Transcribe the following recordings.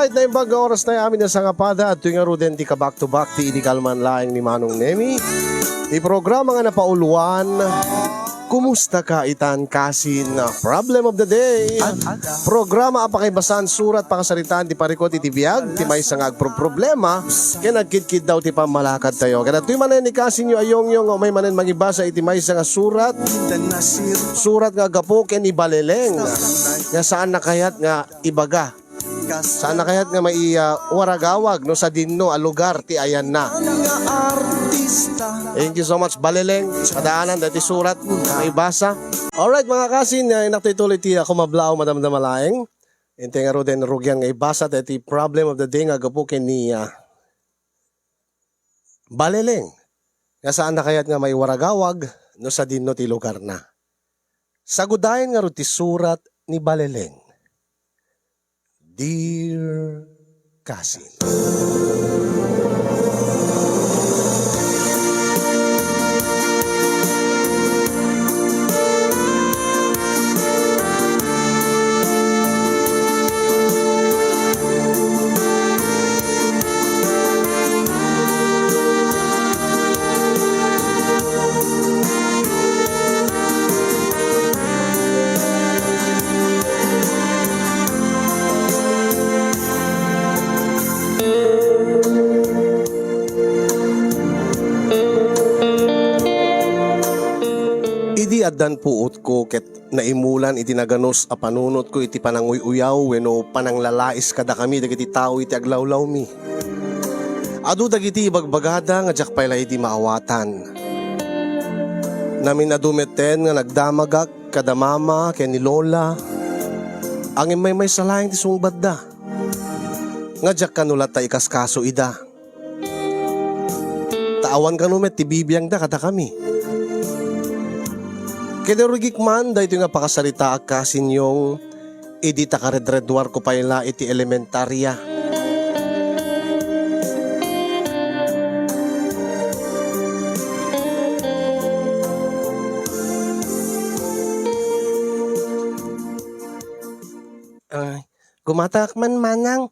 Alright, na yung oras na amin na sa ngapada at tuwing aruden di ka back to back ti idi kalman laing ni Manong Nemi. Di programa nga napauluan. Kumusta ka itan kasin na problem of the day? Programa apakaibasan surat pakasaritaan di parikot iti biyag ti may sangag problema kaya nagkidkid daw ti pamalakad tayo. Kaya tuy manen ni kasin nyo ayong yung may manen magibasa iti may sanga surat nga gapo ken ibaleleng nga saan na kayat nga ibaga. Sana kaya't nga may waragawag no sa dinno a lugar ti ayan na. Thank you so much Baleleng. Padaanan dati surat may basa. Alright mga kasin, naktituloy ti ako mablao madamdamalaeng. Inte nga ro den rugyan nga ibasa dati problem of the day nga gapuken ni Baleleng. Nga saan na kaya't nga may waragawag no sa dinno ti lugar na. Sagudayan nga ro ti surat ni Baleleng. Dear Kasin. Idi addan puot ko ket naimulan iti naganos a panunot ko iti pananguy-uyaw wenno pananglalais kada kami dagiti tao iti aglawlaw mi. Adu dagiti bagbagada nga jak payla iti maawatan. Namin adumeten nga nagdamagak kada mama ken ni lola. Ang may salaing ti sungbad da. Nga jak kanulat ta ikaskaso ida. Taawan kanumet ti bibiyang da kada kami. Kederugik man, dahil nga pakasarita akasin yung idi takaredredwar ko payla iti elementarya. Gumatak man manang.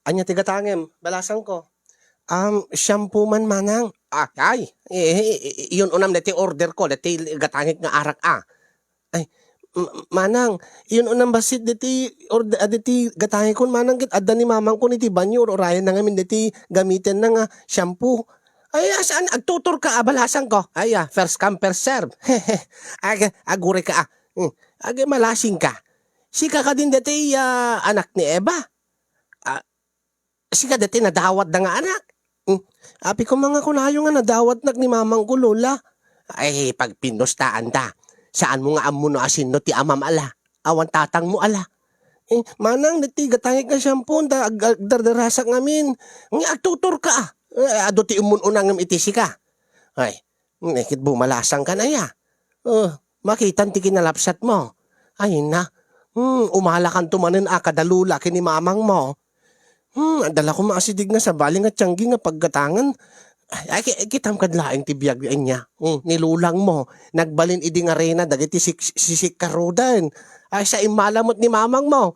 Anya tiga tangem, balasan ko. Shampoo man manang. Yun unam dati order ko, dati gatangit nga arak Ay, manang, yun unam basit dati order dati gatangit ko manang kit adda ni mamang ko niti banyo orayan na ngamin dati gamitin na nga shampoo. Ay, saan agtutor ka abalasan ko? Ay, first come first serve. Agure ka malasing ka. Sika ka din dati anak ni Eva. Sika dati nadawat na nga anak. Api ko mga kunayo nga nadawat nag ni mamang ko lola. Ay pag pinustaan ta. Saan mo nga amuno asin no ti amam ala. Awan tatang mo ala. Manang dati gatangik nga shampoo da agdardarasak ngamin. Nga agtutor ka ado ti umununang ng itisi ka. Ay, nekit bumalasang ka na ya. Makitan ti kinalapsat mo. Ay na. Umalakan tumanin kadalula kini mamang mo. Adala ko maasidig nga sa baling at tiyanggi nga paggatangan. Ay, kitam kadlaing tibiyag niya. Nilulang mo. Nagbalin iding arena dagiti sisik karudan. Ay, sa imalamot ni mamang mo.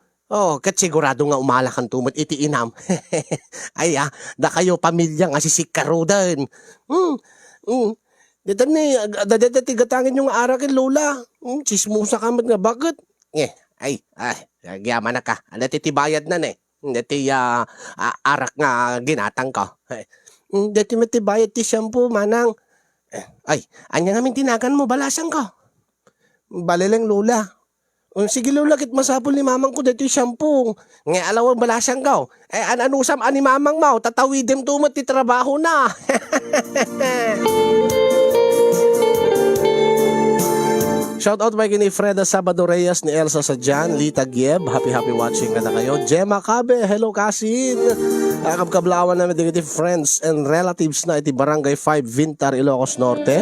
Kat sigurado nga umalakan tumot iti inam. Ay, da kayo pamilya nga sisik karudan. Dito ni, dadati gatangin yung arakin lola. Chismusa ka mat nga bakit? Gyaman na ka. Ano titibayad na ne? Dati arak nga ginatang ko. Dati matibayad ti shampoo manang. Ay, anya namin tinagan mo balasan ko. Baleleng lola. Sige lola kit masapol ni mamang ko dati shampoo. Nga alawang balasan ko. Anusam ani mamang mo. Tatawidem tumot ti trabaho na. Shoutout by kini Freda Sabado Reyes ni Elsa Sadjan, Lita Gieb, happy watching ka na kayo. Gemma Cabe, hello Kasin. Kabkablawan namin digiti friends and relatives na iti Barangay 5 Vintar, Ilocos Norte.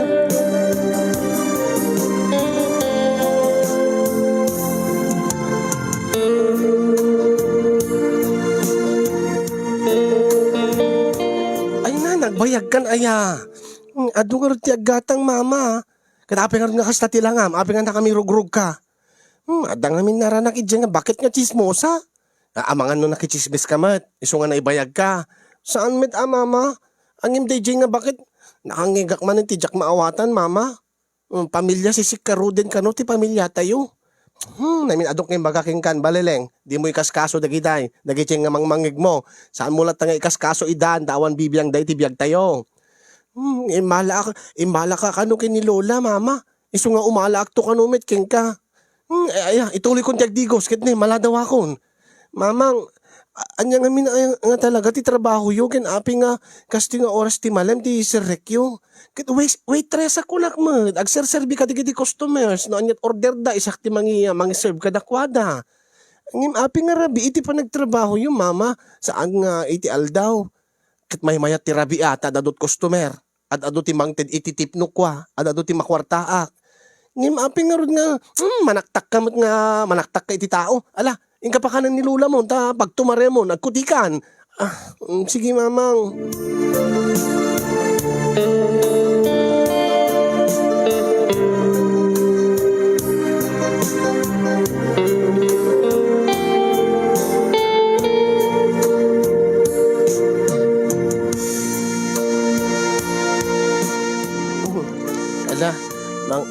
Ay na, nagbayag kan aya. Ado nga rin ti agatang mama. Kadapi nga rin nga kasta tilangam, api nga na kami rugrug ka. Adang namin naranak idyan nga, bakit nga chismosa? Amangan no nakichismis ka mat, iso nga naibayag ka. Saan met mama? Ang MDJ nga bakit? Nakangigak man ti jak maawatan mama. Pamilya sisik ka ruden ka no ti pamilya tayo. Namin adok ng bagaking kan baleleng. Di mo ikaskaso dagiday. Dagicheng nga mangmangig mo. Saan mo lat nga ikaskaso idan dawan bibiyang day ti biyag tayo. Imala ka kano kin ni Lola mama. Iso nga umala akto kanumit king ka. Ituloy kong tiyagdigos kit ni maladaw akon. Mamang, anya nga nga talaga ti trabaho yo ken api nga kasti nga oras ti malam ti sirrekyo. Ket waitress ako lakmed, agserserbi ka digiti customers no anyat order da isak ti mangi-serve ka dakwada. Ngim api nga rabi iti pa nagtrabaho yo mama, saan nga iti aldaw. Ket mayat ti rabi ata dadot customer, adado ti mangted iti tipno kwa, adado ti makwartaak. Ngim api nga rod nga manaktak ka iti tao. Ala, ingka pa kanan ni Lula mo, ta pagtumare mo, nagkutikan. Sige mamang. Ala,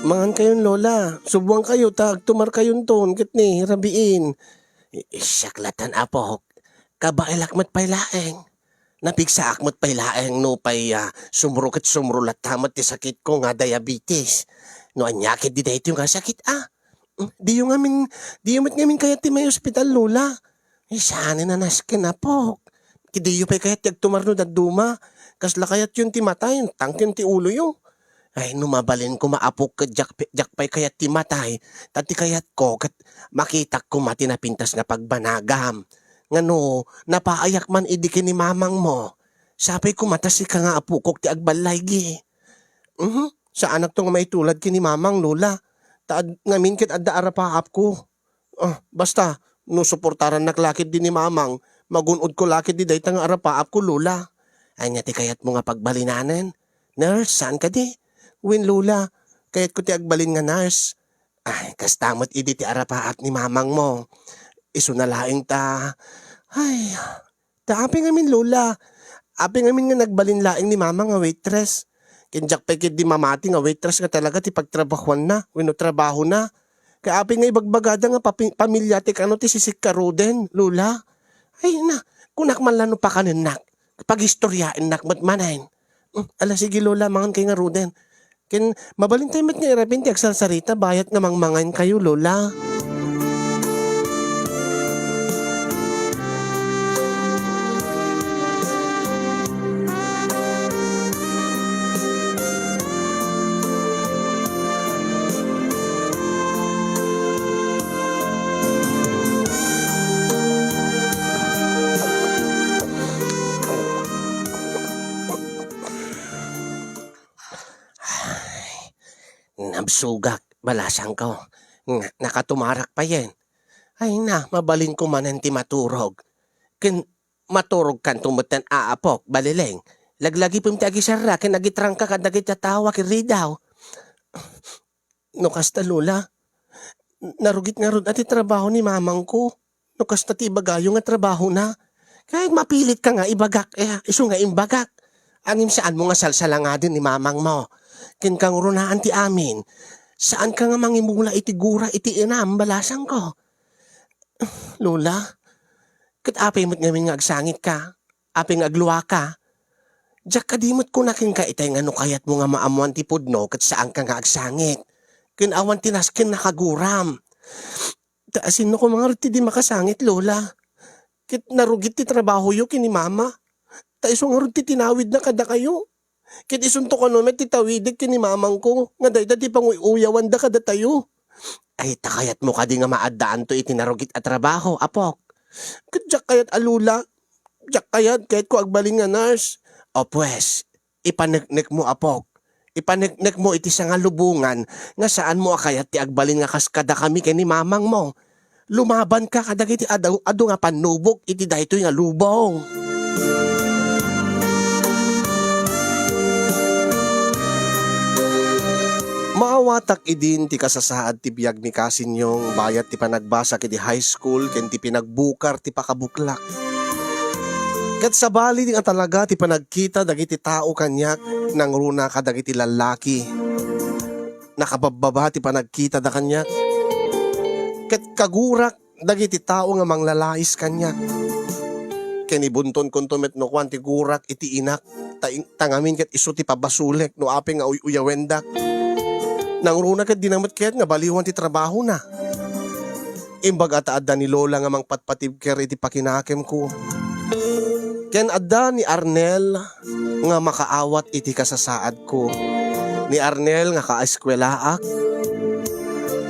mangan kayon Lola, subuang kayo, tumar kayon ton, kitni, rabiin. Isaklatan apok, kabailakmat pailaeng. Napigsa akmat pailaeng no pay sumrukit sumrulat tamat ti sakit ko nga diabetes. No anyakit di dahito yung sakit Di yung ngamin kaya ti may ospital Lola. Sana na naskin apok. Kidi yung pay kaya ti agtumarno daduma. Kasla kayat yun ti matay, tangkin ti ulo yung. Ay, numabalin ko maapok ka jakpay kayat ti matay. Tati kayat ko kat makita ko mati na pintas na pagbanagam. Ngano, napaayak man idikin ni mamang mo. Sapay ko matasi ka nga apukok ti agbalay gi. Sa anak to nga may tulad kini mamang Lola. Taad ngamin kit adda arapaap ko. Basta, no suportaran naklakit din ni mamang, magunod ko lakit di day tang arapaap ko Lola. Ay nga ti kayat mo nga pagbalinanan. Nurse, saan ka di? Win Lola, kayat ko ti agbalin nga nurse. Ay, kastamot idi ti arapaap ni mamang mo. Iso na laing ta. Ay, api ngamin Lola. Api ngamin nga nagbalin laing ni mamang nga waitress. Kinjak pa di mamati nga waitress nga talaga ti pagtrabahuan na. Wino trabaho na. Kaya api nga ibagbagada nga pamilya ti kano ti sisik ka roden, Lola. Ay na, kunak man lano pa kaninak. Pag-istoryain nakmatmanain. Ala sige Lola, mangan kay nga roden. Ken mabalin tayo mat nga irapin ti agsarsarita bayat nga mangmangan kayo Lola. Nabsugak, balasang ko. Nakatumarak pa yan. Ay na, mabalin ko man ti maturog. Maturog kan tumutan aapok, balileng. Laglagi pum ti agisara, ken agitrang ka kad agitatawa kiridaw. No kasta Lola, narugit nga rod ati trabaho ni mamang ko. No kasta ti ibagayo nga trabaho na. Kahit mapilit ka nga ibagak, iso nga imbagak. Angim saan mo nga salsala nga din ni mamang mo. Ken kang runaan ti amin. Saan ka nga mangimula iti gura iti inam balasang ko? Lola, kat apay mo't ngamin nga agsangit ka. Apay nga agluwa ka. Diyak kadimot ko nakin ka itay nga no kayat mo nga maamuan ti pudno kat saan ka nga agsangit. Ken awan tinaskin nakaguram. Taasin no ko mga riti di makasangit Lola. Kit narugit ti trabaho yo kini mama. Taiso nga riti tinawid na kada kayo. Kit isunto ko naman titawidig kini mamang ko. Nga day dati panguyawan da kada tayo. Ay takayat mo ka di nga maadaan to itinarugit at trabaho, apok. Kit jak kayat alula. Jak kayat kahit ko agbaling nga nurse. O pues, ipaneknek mo apok. Ipaneknek mo iti sa nga lubungan nga saan mo akayat ti agbalin nga kaskada kami kini mamang mo. Lumaban ka kadag iti ado nga panubok iti dayto nga lubong. Awatak idin ti kasasaad ti biyag mi kasinyong bayat ti panagbasa kiti high school ken ti pinagbukar ti pakabuklak. Ket sabali nga talaga ti panagkita dagiti tao kanyak nang runa ka dagiti lalaki. Nakabababa ti panagkita da kanyak. Ket kagurak dagiti tao nga manglalais kanyak. Ken ibunton kontomet no kwan ti gurak iti inak tangamin ket isu ti pabasulek no apeng nga uyawendak. Nang runa ket dinamit ket nga baliwan ti trabaho na. Imbag adda ni Lola nga mangpatpatib ker iti pakinakem ko. Ken adda ni Arnel nga makaawat iti kasasaad ko. Ni Arnel nga kaeskwelaak.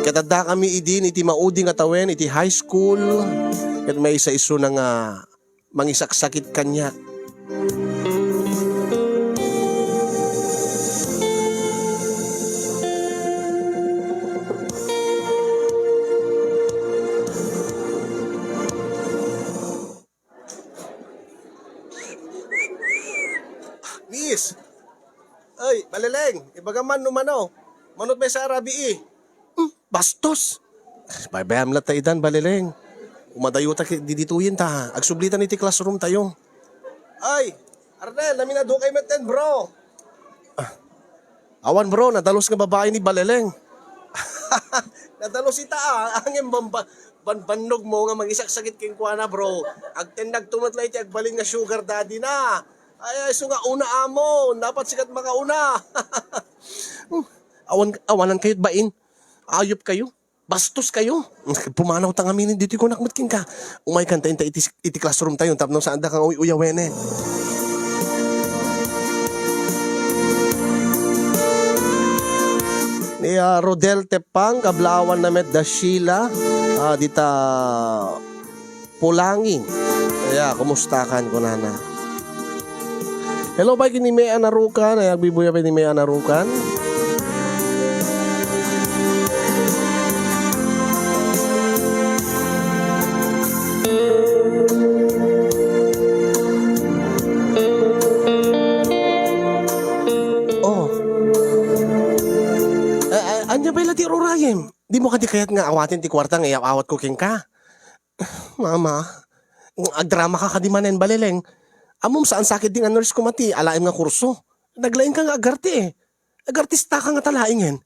Ket adda kami idin iti maudi nga tawen iti high school. Ket may isa isu na nga mangisaksakit kanya. Miss! Ay, baleleng, ibagaman numano. Manot may sa arabi bastos! Baybayam lang tayo dan, baleleng. Umadayo ta didituyin ta. Agsublitan iti classroom tayo. Ay, Arnel, namin na doon kayo meten, bro. Awan, bro, nadalos nga babae ni baleleng. Nadalos ita angin banbanog mo nga mangisaksakit king kuana, bro. Agten nagtunot lang iti agbalin nga sugar daddy na. Ay, so nga una amo. Dapat sikat makauna. Awanan kayo't bain. Ayop kayo. Bastos kayo. Pumanaw tang aminin dito ko nakmatkin ka. Umay kanta iti classroom tayo. Tapno saan da kang uyawene. Ni Rodel Tepang, kablawan na met da Sheila. Dita Pulangin. Kaya, kumustakan ko na. Hello, bye kini May Anarukan. Ay, agbibuya pa ni May Anarukan. Oh. Anya ba ila ti Rurayem? Di mo kadi kayat nga awatin ti kwarta nga awat ko king ka. Mama, agdrama ka kadimanen baleleng. Amom saan sakit ding nurse ko mati, alaim nga kurso. Naglaing ka nga agarte Agartista ka nga talaingen.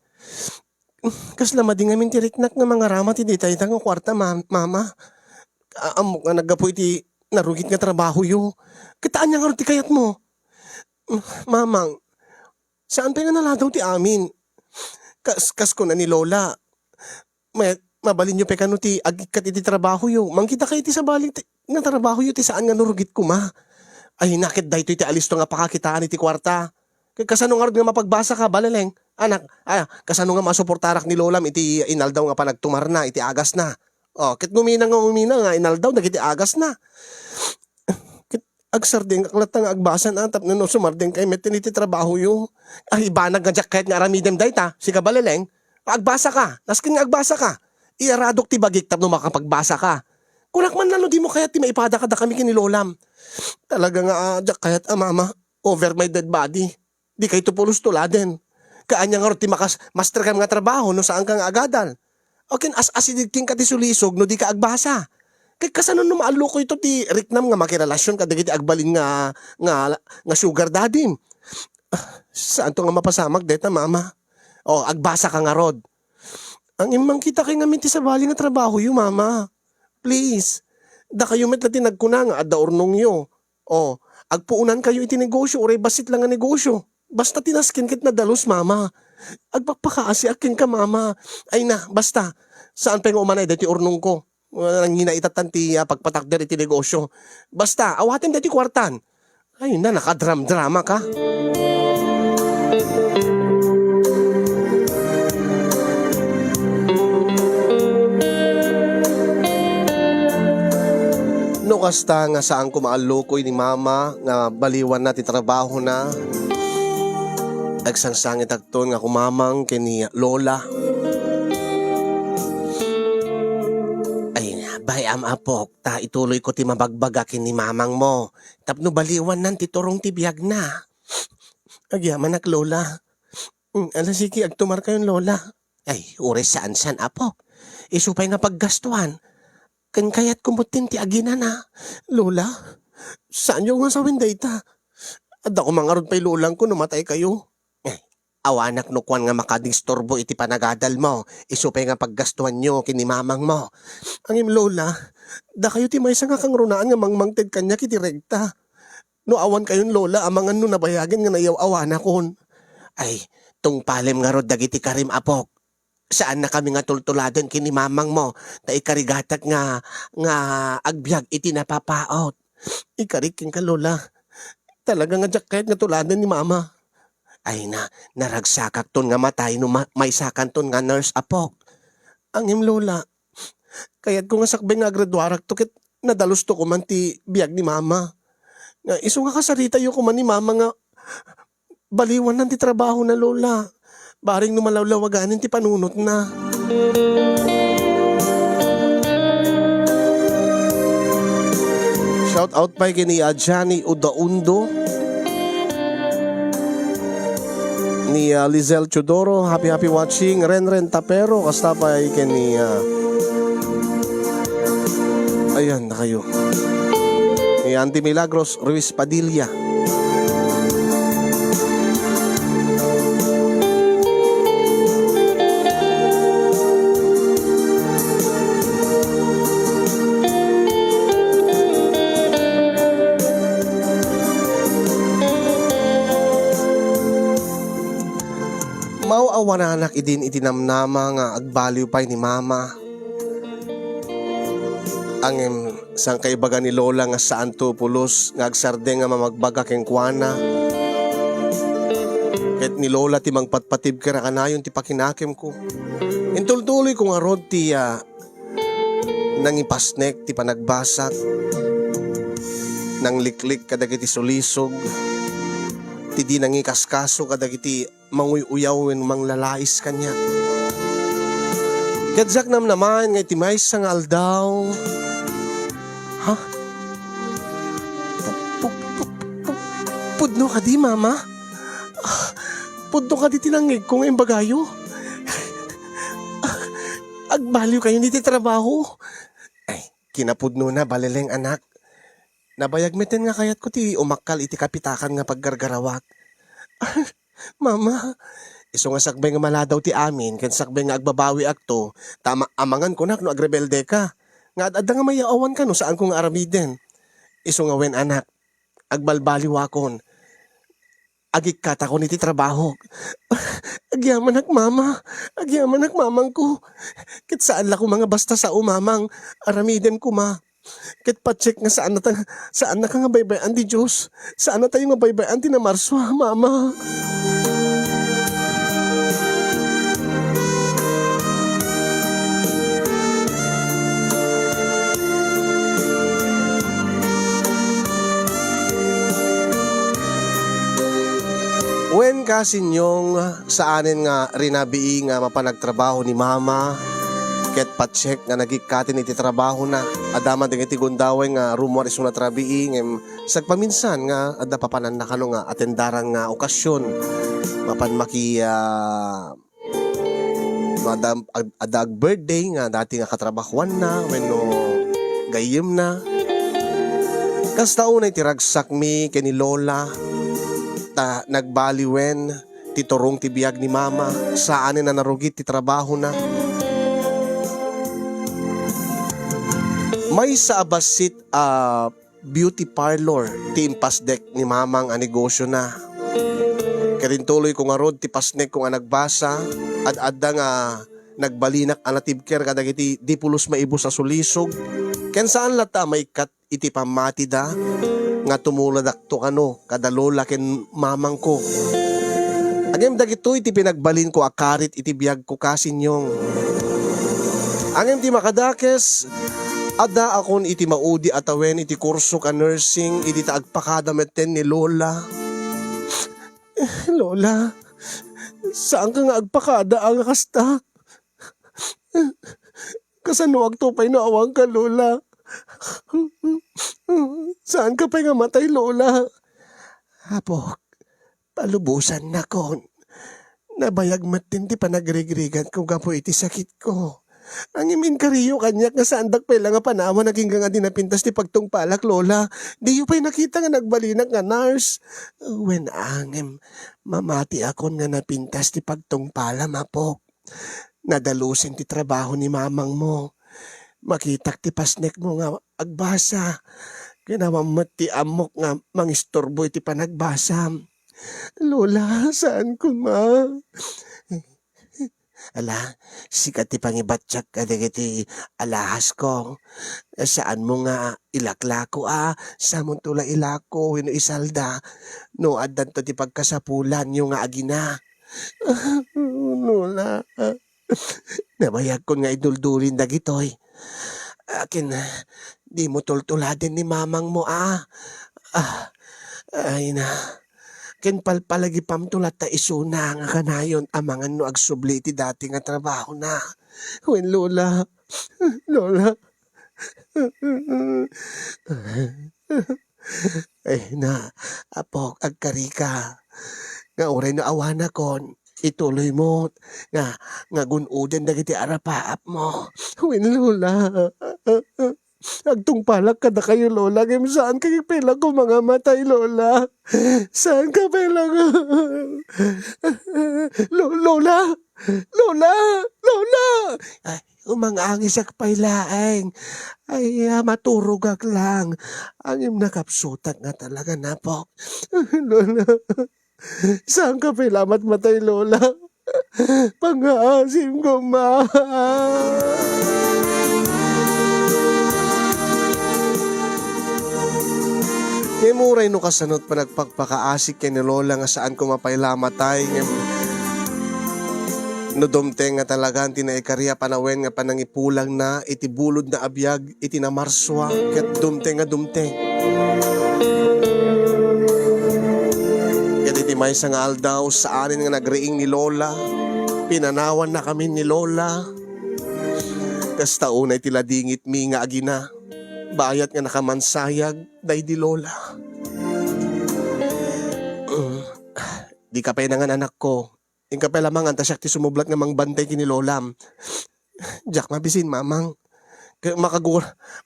Kaslama din ngamin tiriknak nga mga rama ti ditay nga kwarta, mama. Amok nga naggapoy ti narugit nga trabaho yo. Kitaan niya nga rin ti kayat mo. Mamang, saan pa nga naladaw ti amin? Kas ko na ni Lola. Mabalin nyo pe kano ti agikat iti trabaho yo. Mangkita kayo ti sabalin nga trabaho yo ti saan nga nurugit ko ma. Ay nakit daytoy ti alisto nga pakakitaan iti kwarta. Kasano nga rin nga mapagbasa ka, baleleng? Anak, kasano nga masuportarak ni Lolam iti inaldaw nga panagtumar na, iti agas na. Kit ngumina nga inaldaw, nagiti agas na. Kit agsarding kaklat nga agbasan atap na no sumarding kay metin iti trabaho yung. Ay ibanag nga jak kahit nga aramidem dayta, si ka baleleng. Agbasa ka, naskin nga agbasa ka. Iaradok ti bagik tap no makapagbasa ka. Kunak man lalo di mo kaya ti maipada ka da kami kini Lolam. Talaga nga jak kahit mama, over my dead body. Di kayo tupulos tuladen. Kaanya nga rin ti master ka nga trabaho no saan ka nga agadan. Okay, as-asidid king ka ti sulisog no di ka agbasa. Kaya kasano no maalo ko ito ti riknam nga makirelasyon ka dagiti agbalin nga sugar daddy. Saan to nga mapasamag deta mama? Agbasa ka nga rod. Ang imang kita kay nga minti sa bali nga trabaho yu mama. Please. Da kayo met lati nagkuna nga adda ornong yu. Agpuunan kayo iti negosyo uray basit lang nga negosyo. Basta tinaskin kit na dalos mama. Agpapakaasi akin ka mama. Ay na, basta. Saan pa nga umanay dati ornong ko? Nangina itatan ti pagpatakder iti negosyo. Basta, awatin dati kwartan. Ay na, nakadram-drama ka. No kasta nga saan ko maalukoy ni mama nga baliwan na ti trabaho na. Agsangsangit akton nga kumamang kini Lola. Ay bay apok, ta ituloy ko ti mabagbaga kini mamang mo. Tapno baliwan nan ti turong ti biyag na. Agyaman ak Lola. Ala sige, agtumar kayon lola. Ay, ures saan apo. Isupay nga paggastuhan. Kan kayat kumutin ti agina na. Lola, saan yung nga sa windayta? Adda ko mangarod pa'y lulang ko namatay kayo. Awanak no kwan nga makadisturbo iti panagadal mo. Isupay nga paggastuhan nyo kinimamang mo. Ang lola, da kayo ti maysa nga kang runaan nga mangmangted kanya kiti regta. No awan kayon lola, amangan no nabayagan nga nayaw awanakon. Ay, tung palem nga rod dagiti karim apok. Saan na kami nga tultuladon kinimamang mo. Ta ikarigatak nga agbyag iti napapaot. Ikariking ka lola. Talaga nga jacket nga tuladan ni mama. Ay naragsakak ton nga matay no may sakan ton nga nurse apok. Ang lola, kayat ko nga sakbeng nga graduarak to kit nadalos to ko man ti biyag ni mama. Nga iso nga kasarita yung kuman ni mama nga baliwan nan ti trabaho na lola. Baring numalawlawaganin ti panunot na. Shout out pa kini Johnny Udaundo. Ni Lizelle Chodoro, happy watching. Renren Tapero, kasta pa kini ayan na kayo. Ni Auntie Milagros Ruiz Padilla. Mauawananak idin itinamnama nga agbaliw pa'y ni mama. Ang sang kaibaga ni lola nga saan to pulos nga agsarde nga mamagbaga keng kuana. Ket ni lola ti mangpatpatib kara kanayon ti pakinakem ko. Intultuloy ko nga rod ti nang ipasnek ti panagbasak. Nang liklik kadagiti sulisog. Ti di nang ikaskaso kadagiti manguyuyawin manglalais kanya. Kadyak nam naman nga iti may sang aldaw. Ha? Pudno ka di mama? Pudno ka di tinangig ko ngayong bagayo? Agbaliw kayo niti trabaho? Ay, kinapudno na balileng anak. Nabayagmeten nga kayat ko ti umakkal iti kapitakan nga paggargarawak. Mama, iso nga sakbay nga maladaw ti amin, ken sakbay nga agbabawi akto, tama amangan ko nak no agrebelde ka. Nga adda nga mayaawan ka no saan ko nga aramiden. Iso nga wen anak, agbalbaliwakon. Agikata ko niti trabaho. Agyaman ak mama, agyaman ak mamang ko. Kit saan la ko mga basta sa umamang, aramiden ko ma. Kit pa-check nga saan na ka nga baybayan di Diyos. Saan na tayo nga baybayan di na Marswa, mama. Wen kasinyong saanin nga rinabii nga mapanagtrabaho ni mama. Ket pa-check nga nagikatin iti trabaho na. Adama din iti gundaway nga rumor iso na trabiing sagpaminsan nga adda papanan na kano nga atendarang nga okasyon. Mapan maki adag birthday nga dati nga katrabahuan na wenno gayem na. Kasta unay tiragsak mi kani lola ta nagbaliwen ti turong ti biyag ni mama saan na narugit ti trabaho na. May sa abasit beauty parlor ti impasdek ni mamang a negosyo na. Karintuloy ko nga rod ti pasnek ko nga nagbasa at adda nga nagbalinak a natibker kadagiti di pulos maibo sa sulisog. Ken saan lata may kat iti pamati da nga tumuladak to kano kada lola ken mamang ko. Agem dagito iti pinagbalin ko akarit iti biyag ko kasinyong. Agem ti makadakes ada akon iti maudi atawen iti kurso ka nursing iti taagpakadameten ni lola. Lola, saan ka nga agpakada ang kasta? Kasano agtupay na awang ka lola? Saan ka pa nga matay lola? Apok, palubusan na kon. Nabayag matin ti panagregregan ko gapo iti sakit ko. Ang imin kariyo kanyak nga sa andak pala nga panawa naging nga dinapintas ti pagtungpalak lola. Di yu pa'y nakita nga nagbalinak nga nurse. When angem, mamati akon nga napintas ti pagtungpala mapok. Nadalusin ti trabaho ni mamang mo. Makitak ti pasnek mo nga agbasa. Kinamamat ti amok nga mangistorbo iti panagbasam. Lola, saan ko ma? Ala, sikat ti pangibatsak ka iti alahas ko. Saan mo nga ilaklako Saan mo tula ilako, wino isalda. No, adan to ti pagkasapulan yung nga agina. Lola, nabayag ko nga iduldulin dagitoy. Akin, di mo tultuladin ni mamang mo ay na. Ken palpalagi pamtulat ta isuna nga kanayon amangan no agsubli iti dati nga trabaho na. Wen lola, lola. Ay na, apok agkarika. Nga oray no awana kon, ituloy mo nga gunuden dagiti arapaap mo. Wen lola. Agtungpalak ka na kayo, Lola. Ngayon saan kayo pala ko mga matay, Lola? Saan ka pala ko? Lola! Lola! Lola! Ay, umangangis ak pailaeng. Ay, maturugak lang. Ang nakapsutak nga talaga na po. Lola, saan ka pala matay, Lola? Pang-aasim ko, ma. Muray no kasanot pa nagpagpakaasik kay ni Lola nga saan ko mapailamatay. No dumteng nga talaga tinaikarya panawen nga panangipulang na iti bulod na abiyag iti na marswa ket dumteng nga dumteng. Ket iti maysa nga aldaw saanin nga nagreing ni Lola. Pinanawan na kami ni Lola. Kas taon ay tiladingit mi nga agina. Bayat nga nakamansayag day di Lola. Di ka pa nga anak ko. Ing ka pa lamang anta siya ti sumublat nga mangbantay kini Lolam. Jack mabisin mamang.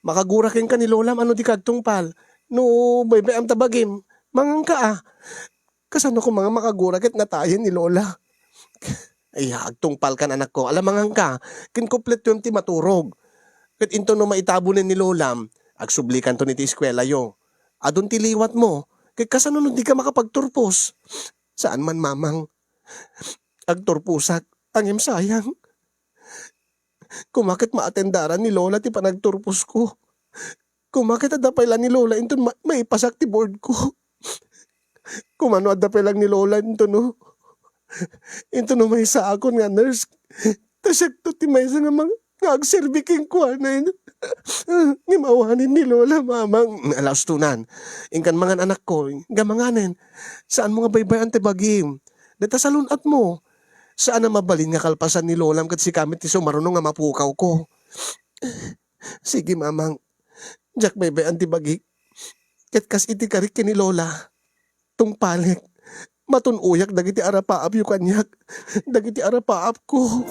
Makagurakin ka ni Lolam ano di kagtungpal. No baybay am tabagim. Mangang ka Kasano ko mga makagurakit na tayo ni Lola. Ay agtungpal kan anak ko. Alam mangang ka. Kinkuplet yun ti maturog. Kat into no maitabunin ni Lolam. Agsublikan to ni ti eskwela yo. Adun ti liwat mo. Kaya kasano no di ka makapagturpos. Saan man mamang. Agturpusak. Angem sayang. Kumakit maatendaran ni Lola ti panagturpos ko. Kumakit adapay lang ni Lola into maipasak ti board ko. Kumano adapay lang ni Lola into no. Into no may sa akon nga nurse. Tasyak to ti may sa nga mga agserbiking kuanay. Ngimawanin ni Lola mamang. Alaos tunan. Ingkan mga anak ko. Gamanganin. Saan mo nga baybay ante bagim? Data salunat mo. Saan na mabalin nga kalpasan ni Lola kat si kamit ti sumarunong nga mapukaw ko. Sige mamang. Jack baybay ante bagi. Ket kas iti karik ni Lola. Tungpalik. Matunuyak dagiti arapaap yu kanyak. Dagiti arapaap ko.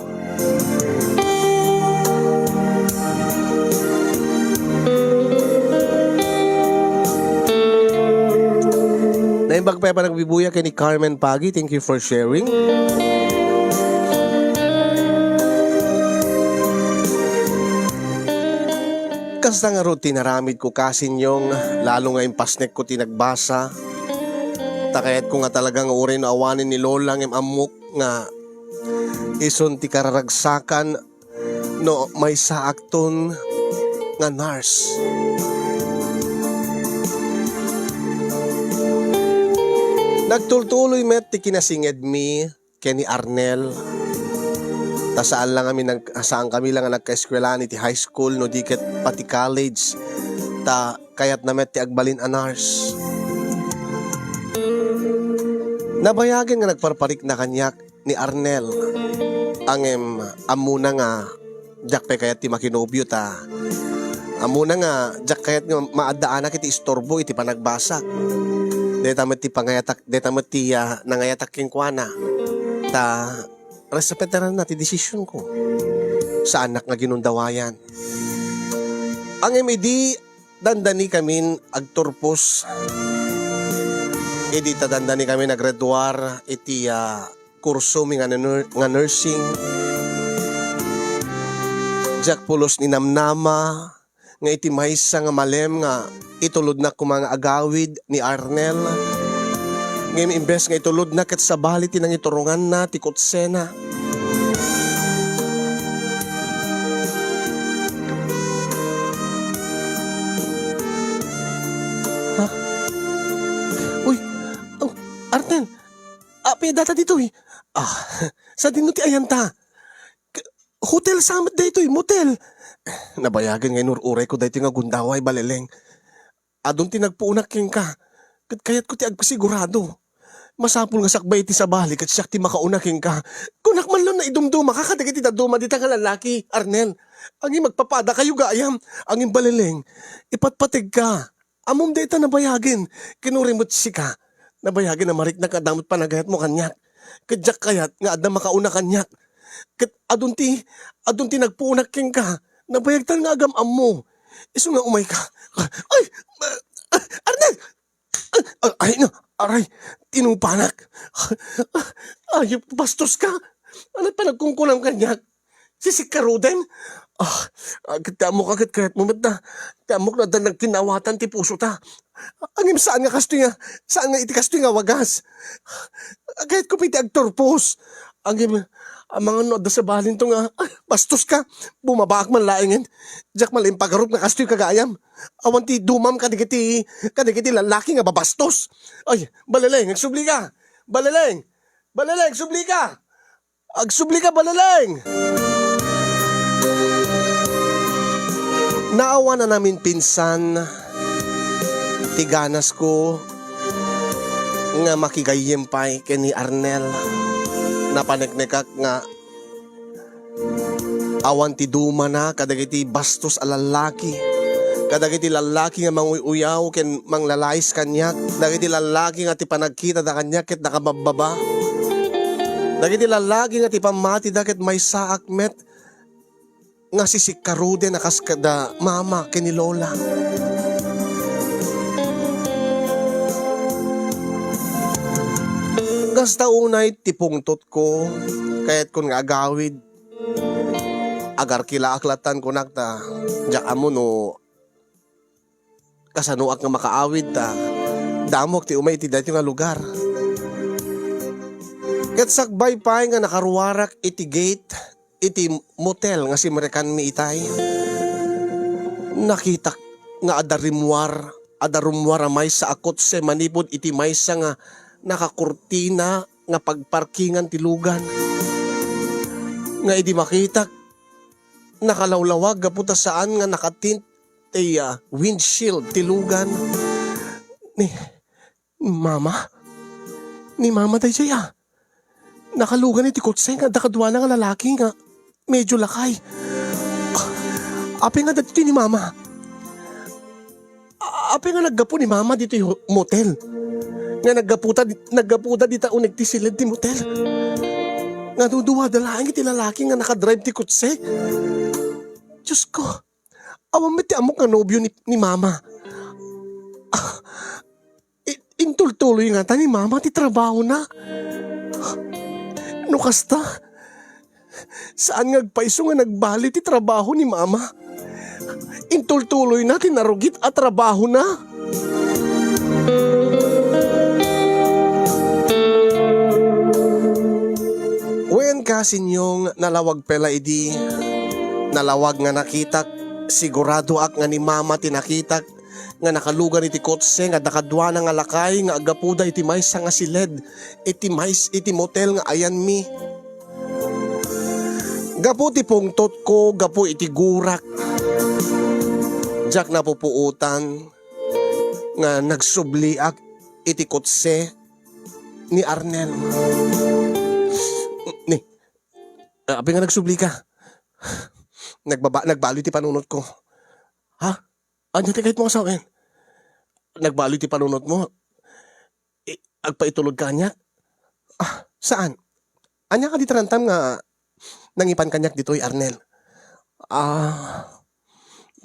Naimbag pa pa nagbibuya kay ni Carmen Pagi. Thank you for sharing. Kasta nga ro tinaramid ko kasin yung lalo nga yung pasnek ko tinagbasa. Takayat ko nga talagang urin awanin ni Lola ng amok nga ison ti kararagsakan no may saakton nga nurse. Nagtultuloy met ti kinasinged mi Kenny Arnel. Tasaan lang saan kami lang nagka-eskwelahan iti high school no diket pati college. Kayat na met ti agbalin a nurse. Nabayagin nga nagparparik na kanyak ni Arnel. Amuna nga jak pe kayat ti makinobyo ta. Amuna nga jak kayat nga maadaanak iti istorbo iti panagbasak. Deta met ti pangayatak, deta met ti nangayatak king kuana. Ta, respeteran natin desisyon ko. Sa anak nga ginundawayan. Ang MD, dandani kami agturpos. Iti ta dandani kami naggraduar iti kurso nga nursing. Jack pulos ni namnama nga iti maysa nga malem nga itulod na kumanga agawid ni Arnel. Ngayon imbes nga itulod na kat sa bali tinang iturungan na ti kutsena. Ha? Uy, oh, Arnel, pinadata dito eh. Sa dino ti ayanta. Hotel Summit dito eh, motel. Nabayagan ngayon uray ko dito nga gundaway baleleng. Adun ti nagpuunak king ka. Kaya't ko ti agpasigurado. Masapul nga sakbay ti sa balik at siyak ti makaunaking ka. Kunak man lang na idumduma ka kadagit ti daduma di nga lalaki, Arnel. Ang magpapada kayo gayam. Ang baleleng, ipatpatig ka. Amom data nabayagin. Kinurimot si ka. Nabayagin na marik na kadamot panagayat mo kanyak. Kadyak kayat nga adna makauna kanyak. Adun ti nagpuunak king ka. Nabayagtan nga agam mo. Iso nga umay ka. Ay! Arnel! Ay no, aray, tinupanak. Ay, bastos ka. Ano pa nagkungkulang kanyak? Sisik ka Ruden? Tamok agad kahit mo na. Tamok na nagtinawatan ti puso ta. Angim saan nga kasto nga? Saan nga iti kasto nga wagas? Kahit ko piti agtorpos. Angim, ang mga noda sa balin to nga, bastos ka. Bumabaak man laingin. Diyak malim pagarup nga kasto yung kagayam. Awan ti dumam kadigiti lalaki nga babastos. Ay, balaleng, agsubli ka. Balaleng, agsubli ka. Agsubli ka, balaleng. Naawa na namin pinsan, tiganas ko, nga makigayempay kay ni Arnel. Napaneknekak nga, awan ti duma na, kadagiti bastos a lalaki. Kadagiti lalaki nga manguyaw ken manglalayas kanyak. Dagiti lalaki nga ti panagkita da kanyak ket nakabababa. Dagiti lalaki nga ti pamati da ket may saakmet nga sisikarude na kaskada mama ken ni lola. Gasta unay ti pungtot ko kayat kun nga agawid. Agar kila aklatan ko nakta diya amo no kasanuak nga makaawid ta. Damok ti umay ti dati nga lugar. Ket sakbay pa nga nakaruwarak iti gate iti motel nga si American mi itay. Nakita nga adarumwar amay sa akot se manipod iti maysa nga nakakurtina nga pagparkingan ti lugan. Nga iti makita nakalawlawag gaputa saan nga nakatint ti windshield ti lugan. Ni mama day siya. Nakalugan iti kutse nga dakadwa na nga lalaki nga medyo lakay. Api nga dito ni mama. Api nga naggapo ni mama dito yung motel. Nga naggaputa dita unig ti silid ti motel. Nga duduwa dalaing iti lalaki nga nakadrive ti kutse. Diyos ko. Awang may ti amok nga nobyo ni mama. Intultuloy nga ta ni mama ti trabaho na. No kasta, saan nga agpaiso nga nagbali ti trabaho ni mama? Intultuloy na tinarugit at trabaho na. Wen kasinyong nalawag pela idi, nalawag nga nakitak, sigurado ak nga ni mama tinakitak, nga nakalugan iti kotse nga dakadwa na nga lakay nga agapuda iti maysa nga siled iti motel nga ayan mi. Gapu ti pungtot ko, gapu iti gurak. Diyak napupuutan nga nagsubliak iti kotse ni Arnel. Ni, abi nga nagsubli ka. Nagbalo iti panunot ko. Ha? Ano ti kahit mo kasawin? Nagbalo iti panunot mo. Agpaitulod ka niya? Saan? Anya ka di tarantam nga nangipan kanyak ditoy Arnel.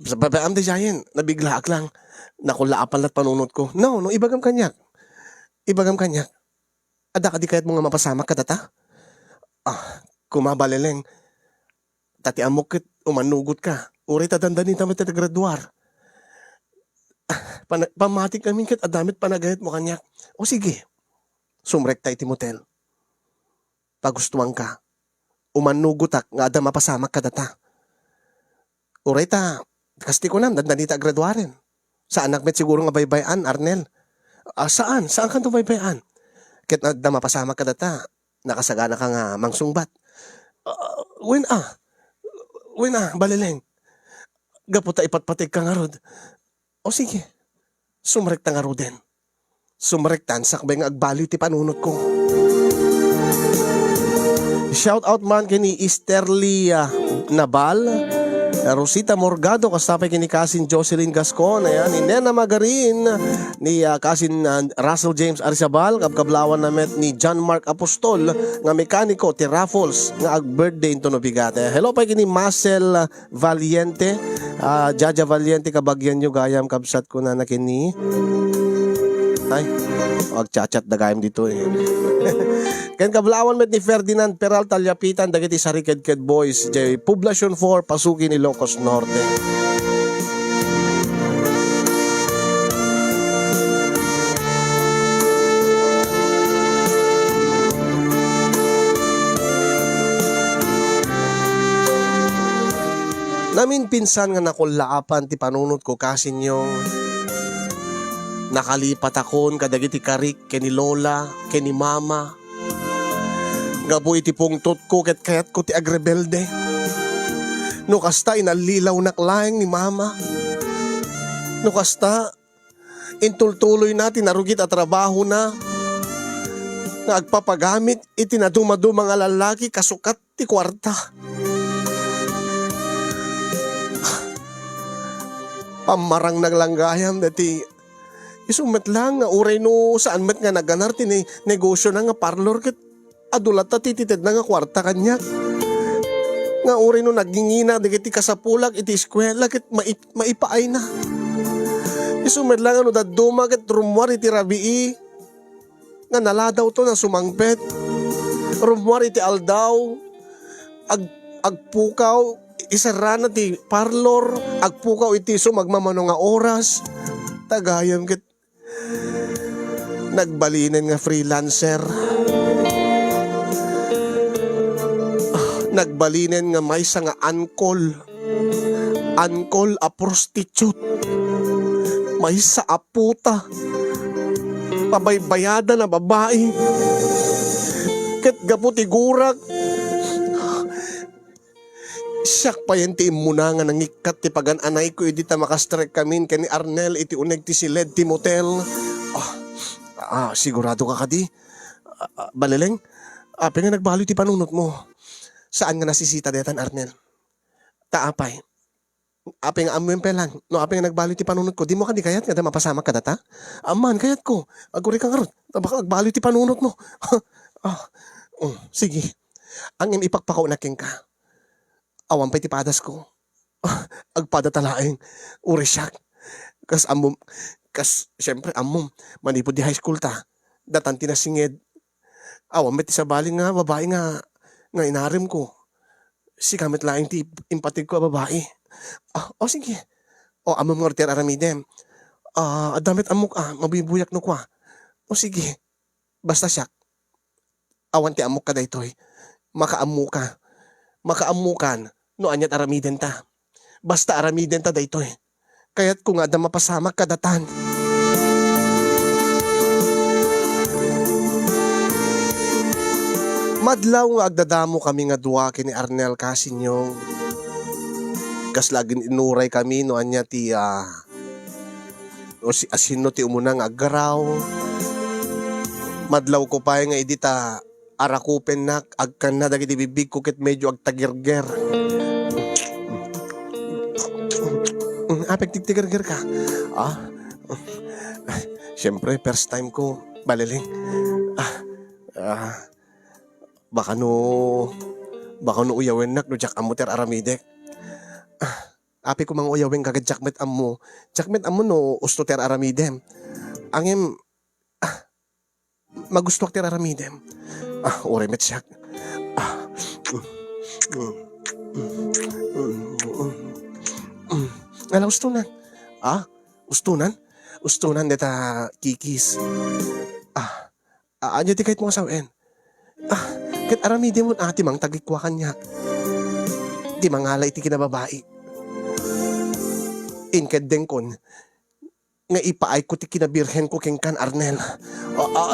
Sa babaam di jayen, nabigla ak lang. Nakulaapan lat panunot ko. No, ibagam kanyak. Ibagam kanyak. Ada ka di kayat mo nga mapasamak ka data? Kumabaleleng. Tati amok kit umanugot ka. Uri tadandanin tamat graduar. Pamatik kami kit adamit panagayat mo kanyak. O sige, sumrekta iti motel. Pagustuhan ka. Umanugutak nga ada mapasamak ka data. Uray ta, kasti ko nam, dandanita graduarin. Saan nakmet siguro nga baybayan, Arnel? Saan? Saan ka baybayan? Kit ada mapasamak ka data. Nakasagana ka nga mangsungbat. When balileng. Gaputa ipatpatig ka nga rod. O sige, sumrekta nga rod din. Sumrektan sakbay nga agbaliw ti panunot ko. Shout out man kini Esterly Nabal, Rosita Morgado, kasapay kini Kasin Jocelyn Gascon, ayan, ni Nena Magarin, ni Kasin Russell James Arizabal, kabkablawan na met ni John Mark Apostol, nga mekaniko, ti Raffles, nga ag-birthday into no bigate. Hello pa kini Marcel Valiente, Jaja Valiente, kabagyan nyo gayam, kabsat ko na nakini. Ay, magchat-chat na gayam dito eh. Ken kablawan met ni Ferdinand Peralta Lyapitan, dagiti Sariked Boys, jay Poblacion 4, Pasuki ni Ilocos Norte. Namin pinsan nga nakulaapan ti panunot ko kasin yung nakalipat akon kadagiti karik ken ni Lola, ken ni Mama. Gabu iti pungtot ko ket kayat ko ti agrebelde. No kasta inalilaw naklaeng ni Mama. No kasta intultuloy natin narugit at trabaho na. Nga agpapagamit iti nadumadu mga lalaki kasukat ti kwarta. Pamarang naglanggayam dati isumet lang nga uray no saan met nga naganar ti negosyo na nga parlor ket adulat ta titited na nga kwarta kanyak. Nga uray no nagingina digiti kasapulag iti eskwela ket maipaay na. Isumet lang ano daduma ket rumwar iti rabii nga naladaw to na sumangpet. Rumwar iti aldaw agpukaw isarana ti parlor, agpukaw iti magmamano nga oras. Tagayam ket nagbalinen nga freelancer. Nagbalinen nga maysa nga ankol a prostitute, maysa a puta, pabaybayada na babae. Ket gapu ti gurak siyak pa yan ti imuna nga nangikat ti pagan-anay ko iti ta makastrek kamin ken ni Arnel iti uneg ti siled ti motel. Sigurado ka kadi? Baleleng, api nga nagbaloy ti panunot mo. Saan nga nasisita detan Arnel? Taapay. Api nga amuin pelang. No api nga nagbaloy ti panunot ko. Di mo ka di kayat nga mapasamak ka data? Aman, kayat ko. Aguri ka nga ron. Baka nagbaloy ti panunot mo. Sige. Ang ipakpakaw na king ka. Awan pa'y tipadas ko. Agpada talaeng. Uri siyak. Siyempre amom. Manipod di high school ta. Datan tinasinged. Awan pa'y tisabaling nga babae nga inarim ko. Si kamit laing ti impatig ko babae. Sige. Amom nga retiar aramidem. Adamit amok mabibuyak no kwa. Sige. Basta siyak. Awan ti amok ka daytoy. Makaamukan no anyat aramiden ta. Basta aramiden ta daytoy. Kaya't kung ada mapasamak kadatan. Madlaw nga agdadamo kami nga duwa kini Arnel Casinyong. Kas lagin inuray kami no anya ti asino ti umunang aggaraw. Madlaw ko pa nga idita arakupen nak agkan na dagiti bibig ko ket medyo agtagirger. Apek tigtigerger ka. Siyempre first time ko balileng. Baka no uyawin nak no jak amo ter aramidek. Api ko mga uyawin kagad jakmet amo. Jakmet amo no usto ter aramidem. Angem magusto ter aramidem. Oremet siyak. Ala ustunan. Ustunan deta kikis. Anya di kahit mga sawen. Kahit aramide mo ati mang tagikwa kanya. Di mangalay iti kinababae. Inked den kon. Nga ipaay ko ti kinabirhen ko keng kan Arnel.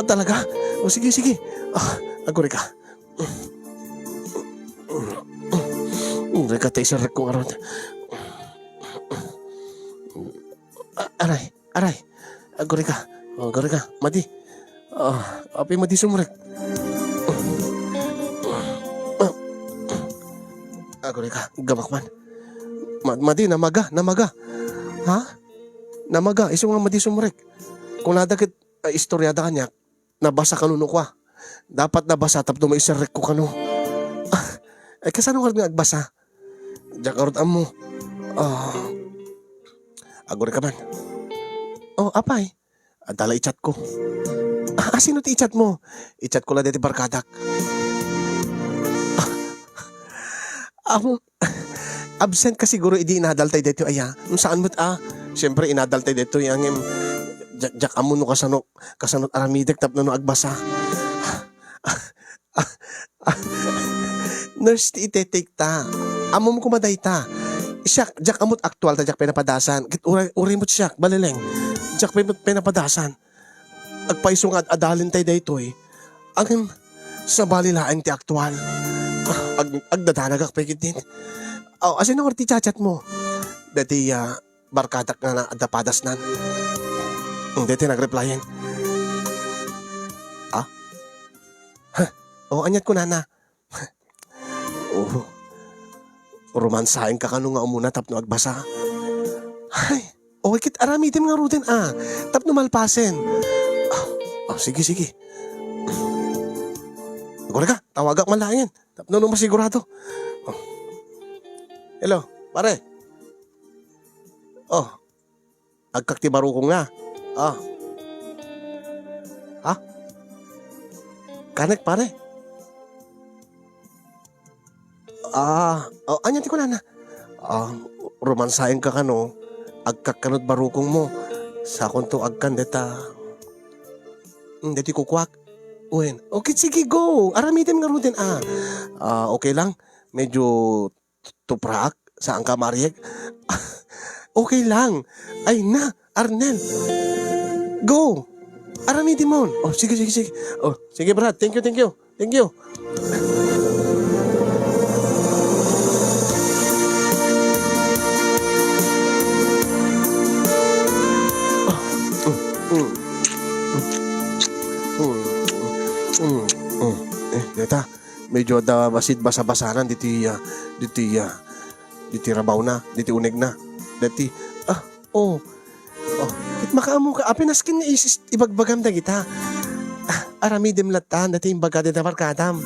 Talaga? Sige. Agore ka. Reka tayo sa rekong aron. Aray. Agore ka. Madi. Api madi sumurek. Agore ka. Gamakman. Madi, namaga. Ha? Namaga. Iso nga madi sumurek. Kung nadagit istoryada kanya, nabasa kanuno kwa. Dapat nabasa tapos may isarek ko kanu. Kasano ka nga agbasa? Jakarot amo. Agore ka man. Apay. Adala i-chat ko. Sino ti i-chat mo? I-chat ko lang dito barkadak. Absent ka siguro idi inadaltay dito aya. Saan mo't siyempre inadaltay dito yung jak amo no kasanok aramidek tapno no agbasa. Nurse ti ite-take ta. Amo mo kumaday ta. Siyak, jak amot aktual ta jak pinapadasan. Kit uri mo siyak, balileng. Jak pinapadasan. Agpaiso nga adalin tayo dito Ang sa balilaan ti aktual. Agdadanagak pa din. Asin ang ti chat mo? Dati barkadak nga na adapadas nan. Dati nag-replyan. Anyat ko nana. Romansain ka kanu nga umuna tapno agbasa. Ay, kit aramitin nga ruten tapno malpasen. Sige. Agora ka, tawagak malangin. Tapno no masigurado. Hello, pare. Agkaktibaru ko nga. Ha? Kanek pare. Anya ti ko na. Romansain ka kano. Agkakanod barukong mo. Sa konto agkan deta. Deti kukwak. Okay, sige, go. Aramitin nga rutin. Okay lang. Medyo tupraak sa angka Mariek. Okay lang. Ay na, Arnel. Go. Aramitin mo. Sige. Sige, Brad. Thank you. Deta, medyo basit basa-basanan diti rabaw na, diti uneg na. Dati kit makaamo ka apinaskin nga isis ibagbagam da kita. Aramidem latan dati imbaga da barkadam.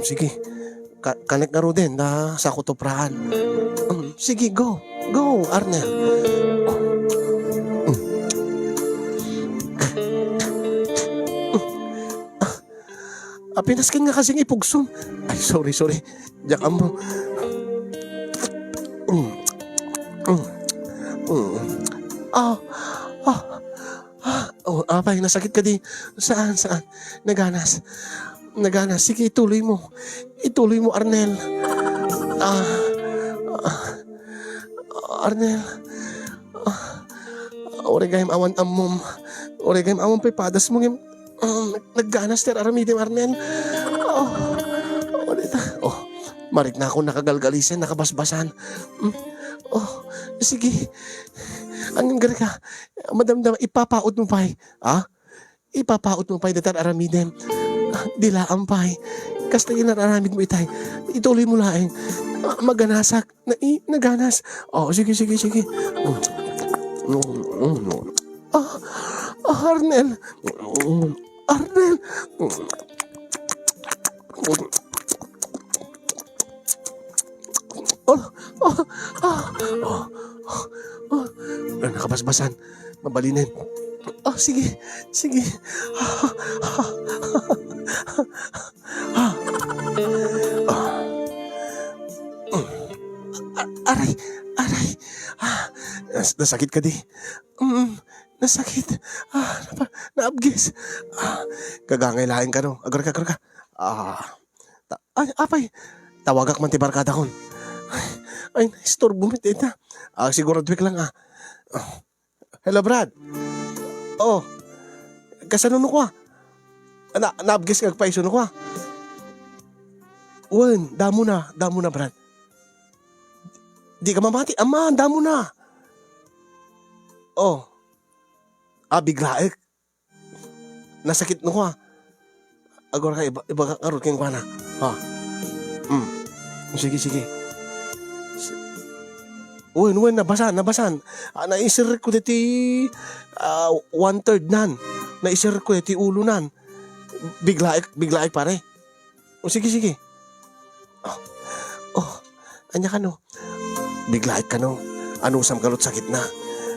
Sige. Kanek na ro din na sa kutoprahan. Sige, go, Arnel. Pinaskin nga kasing ipugsum. Ay, sorry. Diyak mo. Apay, nasakit ka di. Saan? Naganas. Sige, ituloy mo. Arnel. Arnel. Oregayam awan amom. Oregayam amom pepadas mo ngim. Nagganas ter aramidim Arnel. Marik na ako nakagalgalisen, nakabasbasan. Sige. Ang gari ka. Madamdam, ipapaot mo pa'y. Ipapaot mo pa'y datar aramidem. Dilaan pa'y. Kasta inararamid mo itay. Ituloy mo laing. Maganasak. Naganas. Sige. Arnel. Oh, oh, nakabasbasan. Mabalinin. Oh, sige. Sige. Aray, aray. Nasakit ka di. Nasakit. Naabgis. Kagangailain ka no. Agar ka. Ay, apay. Tawagak man ti barkada kon. Ay, istorbo mo tita. Siguro dwik lang Hello, Brad. Oh, kasanuno ko naabgis kag paisuno ko Wen, damo na, Brad. Di ka mamati, ama, damo na. Oh, biglaek. Nasakit no ko Agora ka, iba ka karot keng kwa na. Sige. Wen, nabasan. Naisir ko diti 1/3 nan. Naisir ko diti ulo nan. Biglaek pare. Sige. Anya ka no. Biglaek ka no. Anusam kalot sakit na.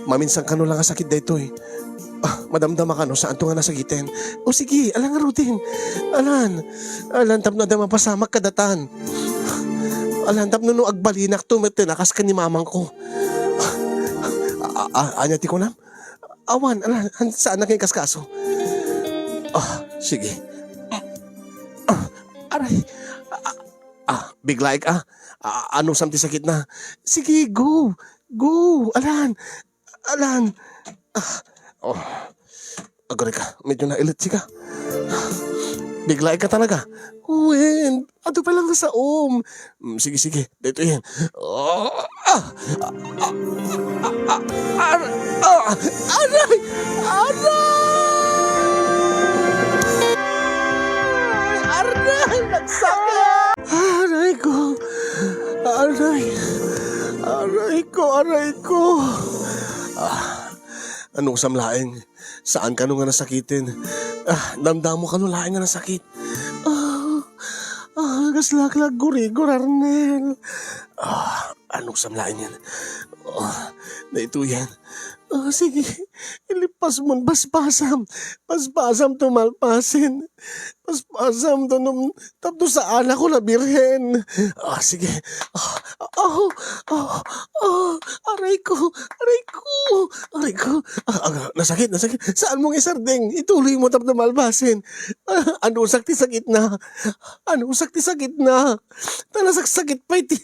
Maminsan ka no lang sakit dito madamdama ka no saan to nga nasakitin. Sige, alang nga rutin. Alan tap na da mapasamak kadatan. Alan tap no agbalinak to metinakas ka ni mamang ko. Anya ti ko nam? Awan, saan na kayo kaskaso? Sige. Aray. Biglaik ano samti sakit na? Sige, go. Alan. Agore ka, medyo nailit ka. Biglaik ka talaga. Wen, ato pa lang sa Sige, dito yan. Aray! Nagsakit! Aray ko. Anong samlaeng? Saan ka nung nga nasakitin? Damdamo ka nung laing nga nasakit. Gaslaklag gurigo, Arnel. Anong samlaeng yan? Naito yan. Sige, ilipas mo, paspasam tumalpasin. Paspasam to tapos sa anak ko na birhen. Sige. Aray ko. Nasakit. Saan mong isardeng? Ituloy mo tapos malpasin. Ano sakti sakit na? Talasaksakit pa iti.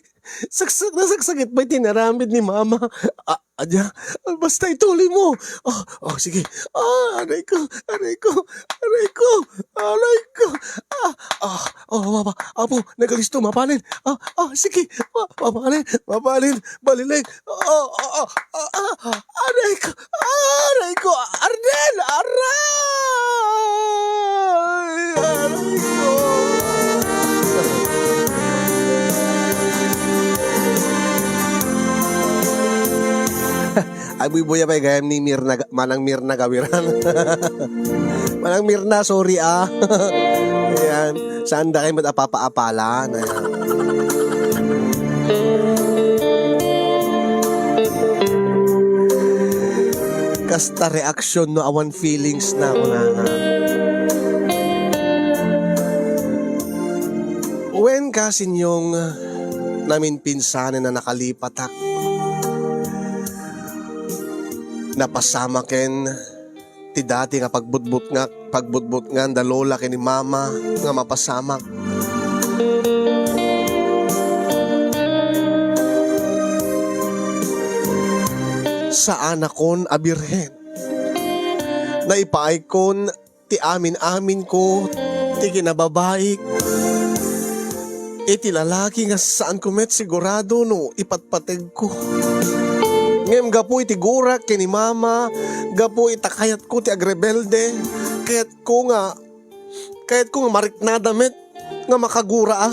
Nasaksakit pa iti naramid ni mama. Basta ituloy mo. Sige. Aray ko. Apo, nagalisto, mapalin. Sige. Mapalin. Balilig. Aray ko. Arnel, aray ko. Ay buya pa gayam ni Manang Mirna gawiran. Manang Mirna, sorry Ayan, saan da kayo matapapaapalan. Ayan. Kasta reaksyon no awan feelings na unahan. When kasin yung namin pinsanin na nakalipatak napasama ken ti dati nga pagbutbut nga dalola ken ni mama nga mapasamak. Sa anakon abirhen naipaay kon ti amin ko ti kinababaik iti lalaki nga saan kumet sigurado no ipatpateg ko. Ngem gapu iti gurak kini mama, gapu itakayat ko ti agrebelde, kayat ko nga marikna damit nga makagura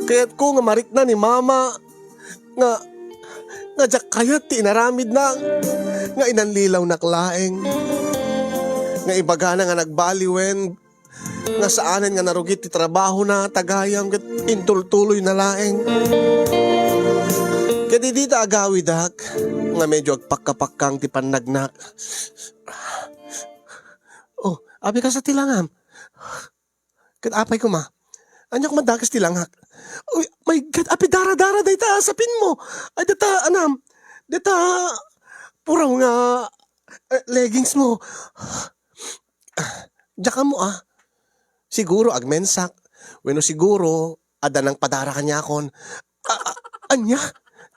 kayat ko nga marikna ni mama nga jak kayat ti inaramid na nga inanlilaw na klaeng nga ibaga na nga nagbaliwen Nga saanan nga narugit ti trabaho na tagayam ket intultuloy na laeng. Ket di ta agawid dak nga medyo agpakkapakkang ti panagnak. Oh, abi ka sa tilangam. Ket apay ko ma. Anyak madakas tilangak. Uy, my God, api dara-dara dayta sapin mo. Ay data anam. Data puraw nga leggings mo. Diyaka mo Siguro agmensak. Weno siguro ada nang padara kanya kon. Anya?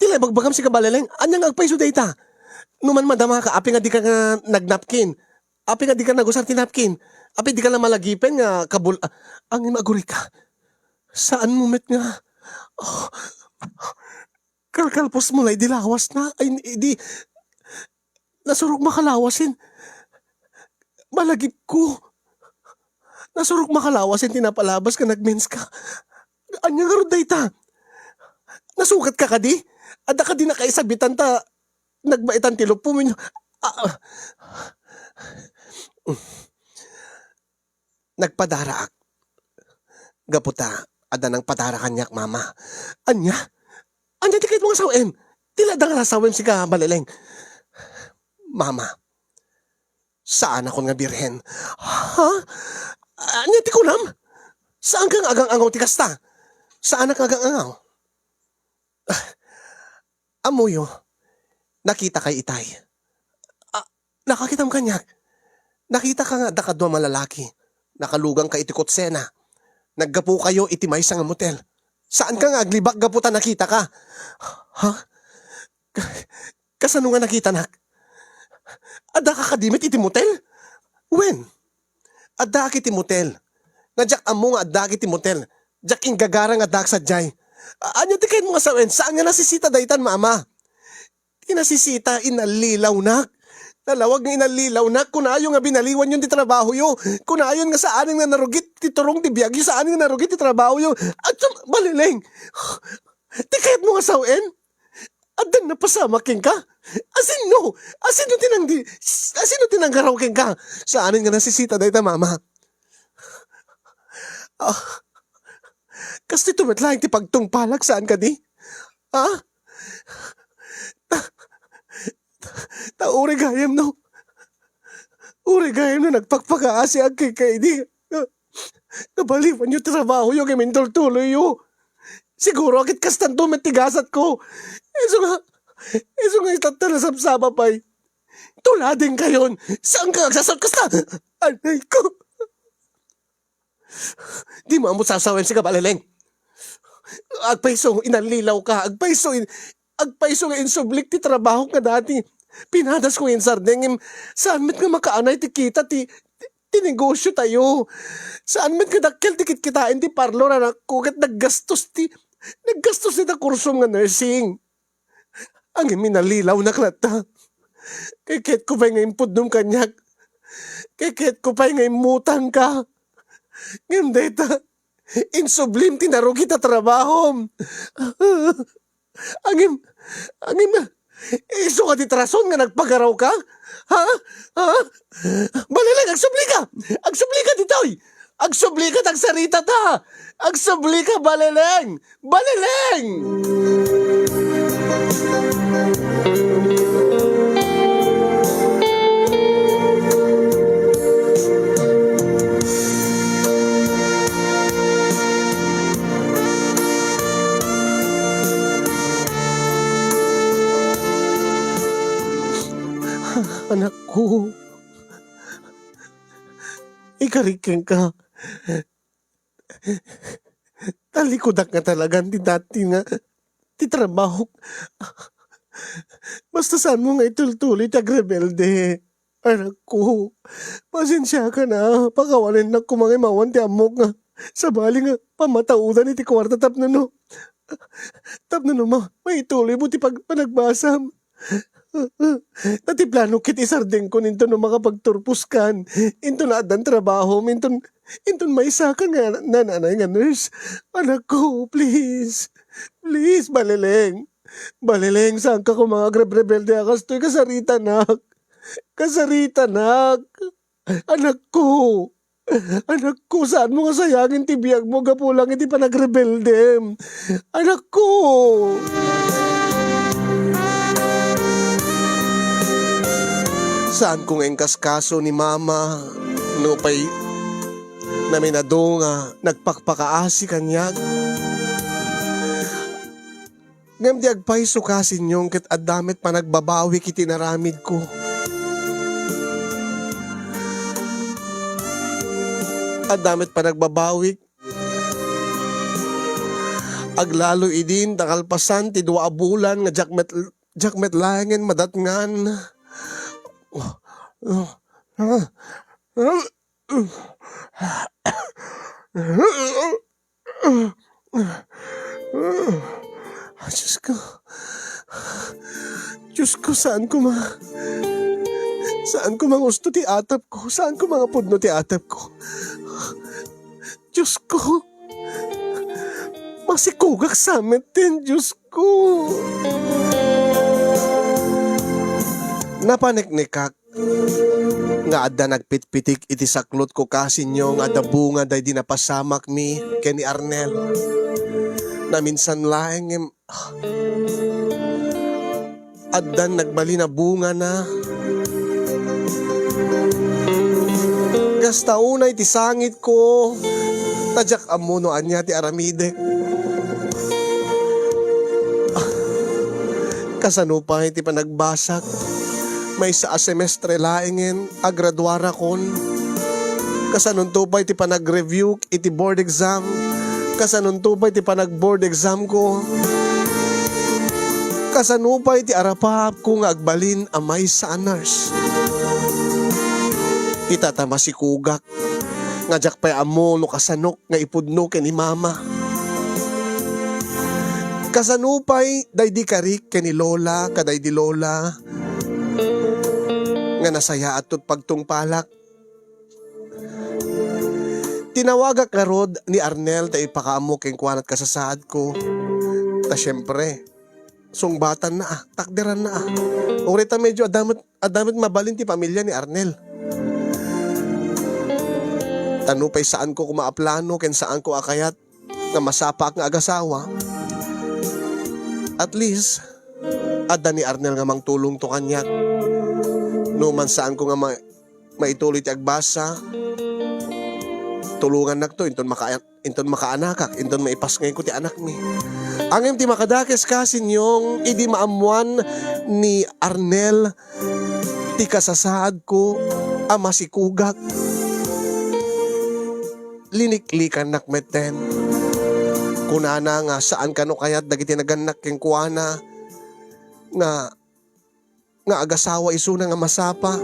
Tila bagbagam si kabalaleng. Anya nga agpaiso dayta. Numan madama ka api nga di ka nga nagnapkin. Api nga di ka nagusar tinapkin. Api di ka na malagipen nga kabul. Ang imaguri ka. Saan mo met nga? Oh, kalkalpos mo lay dilawas na. Ay di. Nasurok makalawasin. Malagip ko. Nasurok makalawasin tinapalabas ka nagmens ka. Anya nga ron dayta. Nasukat ka di? Ada ka di na kaisabitan ta. Nagbaitan tilok po minyo. Nagpadaraak. Gaputa. Ada nang padara kanyak mama. Anya? Anya di kahit mga sawem. Tila da nga sawem si ka baleleng. Mama. Saan ako nga birhen? Ha? Anya ti kunam? Saan kang agang-angaw ti kasta? Saan ka agang-angaw? Amuyo. Nakita kay itay. Nakakitam kanyak. Nakita ka nga da kadwa malalaki. Nakalugang ka iti kotsena. Naggapu kayo iti may nga motel. Saan ka nga aglibak gaputa nakita ka? Ha? Kasano nga nakita nak? Ada ka kadimit iti motel? When? Ada iti motel. Nadyak amo nga ada iti motel. Jak inggagara nga dak sadyay. Anyo ti kayo mga sawen? Saan nga nasisita daytan mama? Inasisita inalilaw nak. Nalawag nga inalilaw na, kunayo nga binaliwan yun di trabaho yo. Kunayon nga saan nga narugit ti turong ti biyag, saan nga narugit ti trabaho yo. At balileng, ti kahit mo nga sawen, adan na pasama king ka. Asino tinanggaraw king ka. Saan nga nasisita dayta mama. Kasi tumatlaing ti pagtungpalak saan ka di? Ha? Uri gayam no. Uri gayam na nagpagpakaasi ang kay di. Nabaliwan yung trabaho yung imintultuloy yung. Siguro akit kastan to matigasat ko. Eso nga itata na sabsaba pa'y. Tuladin kayon. Saan ka agsasal kasta? Anay ko. Di mo amot sasawen si kabaleleng. Agpaiso inalilaw ka. Agpaiso nga insublik ti trabaho nga dati. Pinadas ko yung sardeng. Saan met nga makaanay ti kita ti negosyo tayo. Saan met nga dakkel ti kitkitain ti parlor anak ko kat naggastos ti ta kurso nga nursing. Ang minalilaw na klata. Kay ket ko pa'y nga impudnom kanyak. Kay ket ko pa'y nga imutang ka. Ngayon deta, insublim ti narugi ta trabaho. Angim, iso ka ti trason nga nagpagaraw ka? Ha? Balilang, agsubli ka! Agsubli ka ditoy! Agsubli ka tagsarita ta! Agsubli ka, balileng! Balileng! Anak ko, ikarikin ka. Talikodak nga talaga di dati nga ti trabaho. Basta saan mo nga itultuloy tagrebelde. Anak ko, pasensya ka na. Pakawalan na kumangimawan ti amok nga. Sabali nga pamataudan iti kwarta tapno no. Tapno no may ituloy mo ti panagbasam. Tati plano kit isardeng ko ninto no makapagturpus kan. Into na adan trabaho. Inton maisa ka nga nananay nga nurse. Anak ko, please. Please, balileng. Balileng, saan ka ko mga rebelde akas to'y kasarita nak. Kasarita nak. Anak ko. Anak ko, saan mo nga sayangin ti biyag mo, gapulang iti panagrebeldem. Anak ko! Saan kong engkas kaso ni mama, no pa'y naminado nga, nagpakpakaasi kanyag. Ngam di agpay sukasin yung kit adamit pa nagbabawi kiti naramid ko. Adamit pa nagbabawi. Aglalo idin takalpasan ti dua bulan nga jakmet langin madatngan. Diyos ko. Diyos ko, saan ko mga gusto ti atap ko? Saan ko mga pudno ti atap ko? Diyos ko. Masikugak samet din, Diyos ko. Napaniknikak. Nga adda nagpitpitik iti saklot ko kasinyo nga adda bunga day di napasamak mi ken ni Arnel. Na minsan laeng addan nagbali na bunga na. Gasta unay ti sangit ko. Tadyak amuno anya ti aramide. Kasanupay ti panagbasak. May sa semestre laengin agradwara kon. Kasanuntupay ti panag-review iti board exam. Kasanuntupay ti panag-board exam ko. Kasanupay ti arapap ko nga agbalin amay sa nurse. Itatama si kugak. Nga jak pa'y amo no kasanok nga ipudno ken ni mama. Kasanupay day di karik ken ni lola kaday di lola. Nga nasaya atot pagtungpalak. Tinawagak nga rod ni Arnel ta ipakaamo ken kuanat kasasaad ko. Ta syempre, sungbatan na takderan na Orita medyo adamit mabalin ti pamilya ni Arnel. Tanupay saan ko kumaaplano ken saan ko akayat nga masapak nga agasawa. At least, adda ni Arnel nga mang tulong to kanyak. No man saan ko nga maituloy ti agbasa, tulungan nakto inton makaanakak, inton maipasngay ko ti anak mi. Angem ti makadakes kasin yung idi maamuan ni Arnel ti kasasaad ko ama si kugak. Liniklikan nakmeten. Kunana nga saan kano kayat dagiti naganak ken kuana nga agasawa isuna nga masapa.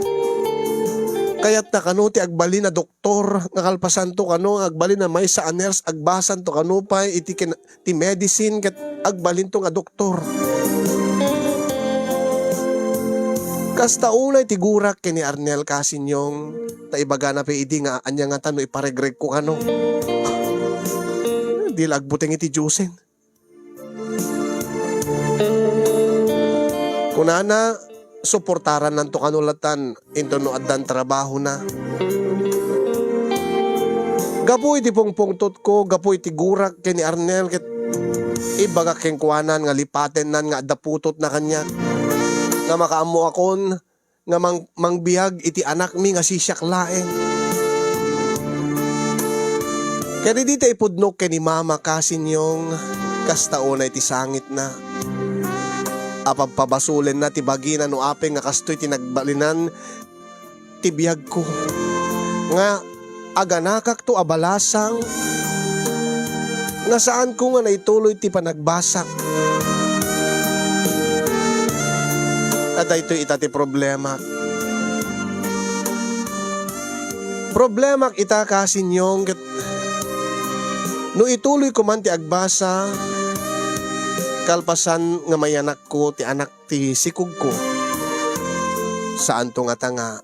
Kaya't na kano ti agbalin na doktor nga kalpasan to kano agbalin na may sa nurse agbasan to kano pa iti ti medicine ket agbalin to nga doktor. Kasta unay ti gurak ken ni Arnel kasinyong ta ibaga na idi nga anya nga tano iparegreg ko kano. Di lagbuteng iti jusen. Kunana suportaran nanto kanulatan into no addan trabaho na. Gapoy ti pungpungtot ko, gapoy ti gurak ken ni Arnel ket ibaga ken kuanan nga lipaten nan nga adda putot na kanya. Nga makaammo akon nga mangbihag iti anak mi nga sisyaklaen. Kaya di tayo ipudnok ken ni mama kasinyong kastaon ay ti sangit na. Apagpabasulen na ti bagina no apeng nga kastoy tinagbalinan ti biyag ko. Nga aganakak to abalasang nga saan ko nga naituloy ti panagbasak. At ito ita ti problema. Problema ita kasinyong no ituloy ko man ti agbasa kalpasan nga may anak ko ti anak ti sikug ko. Saan to nga tanga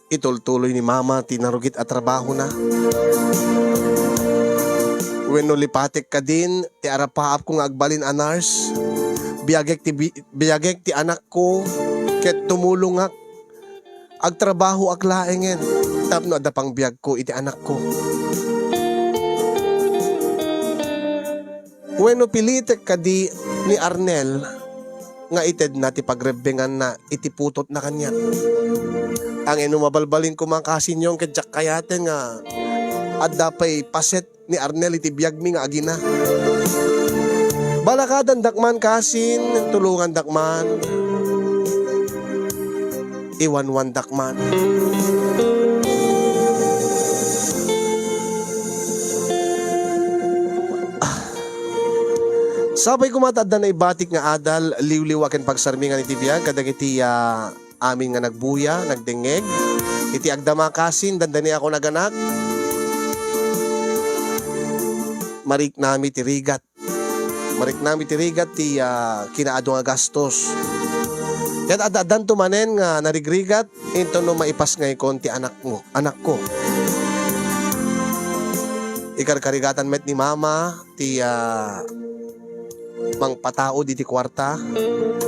itultuloy ni mama ti narugit at trabaho na. Wenno lipatik ka din ti arapaap ko nga agbalin anars. Biyagek ti anak ko ket tumulong ak agtrabaho ak laengen. Tapno adda pang biyag ko iti anak ko. Wenno pilitek kadi ni Arnel nga ited na ti pagrebengan na iti putot na kanya. Ang inumabalbalin ko mga kasinyong kadyak kayaten nga adda pa'y paset ni Arnel iti biyag mi nga agina. Balakadan dakman kasin, tulungan dakman, iwanwan dakman. Sabay kumatadda na ibatik nga adal, liwliwaken pagsarmingan iti biyag, kadagiti amin nga nagbuya, nagdengeg, iti agdamakasin, dandani ako naganak, marik nami ti rigat. Marik nami ti rigat ti kinaado nga gastos. Ket adadan tumanen nga narigrigat, into no maipas ngay kon ti anak ko. Ikarkarigatan met ni mama, ti mang patao di ti kwarta.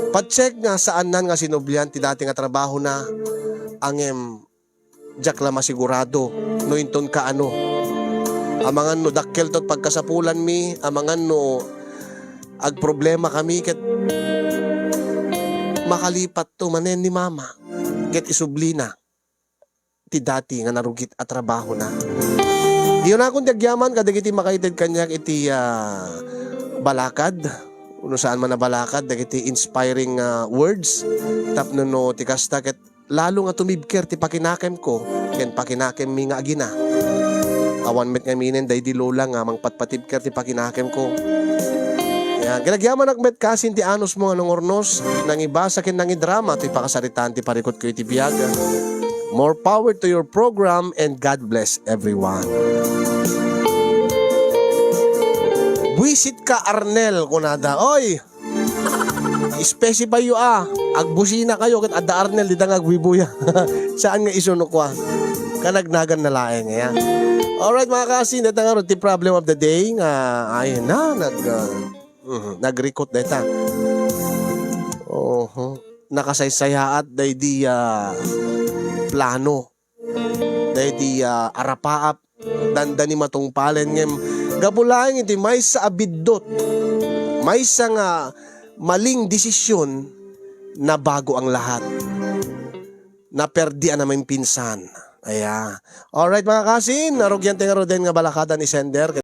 Pacheck nga saan nan nga sinublian ti dati nga trabaho na angem jak la masigurado no inton ka ano. Amangan no dakkel tot pagkasapulan mi, amangan no ag problema kami ket makalipat to manen ni mama ket isublina ti dati nga narugit at trabaho na. Iyon akong dagyaman kadagiti makaited kanyak iti balakad. Uno saan man na balakad, dagiti inspiring words. Tapno no ti kasta ket lalo nga tumibker ti pakinakem ko, ken pakinakem mi nga agina. Awan met nga minen day di lola nga mangpatpatibker ti pakinakem ko. Yan, ginagyaman akmet kasin ti anos mo nga nangornos, nang ibasa ken nang idrama ti pakasaritan ti parikot ko iti biyag. More power to your program and God bless everyone. Buisit ka Arnel kunada. Oy! Specify yu agbusina kayo ket adda Arnel di agwibuya. Saan nga isunok ko kanagnagan na laeng ya. Alright mga kasin, dito nga ti problem of the day nga ayun na nag-record na ita. Nakasaysaya at day di plano. Day di arapaap danda ni matungpalen ngem gabulaeng iti may sa abiddot. May sa nga maling desisyon na bago ang lahat. Naperdian naman pinsan. Alright mga kasin, narugyan nga roden nga balakada ni Sender.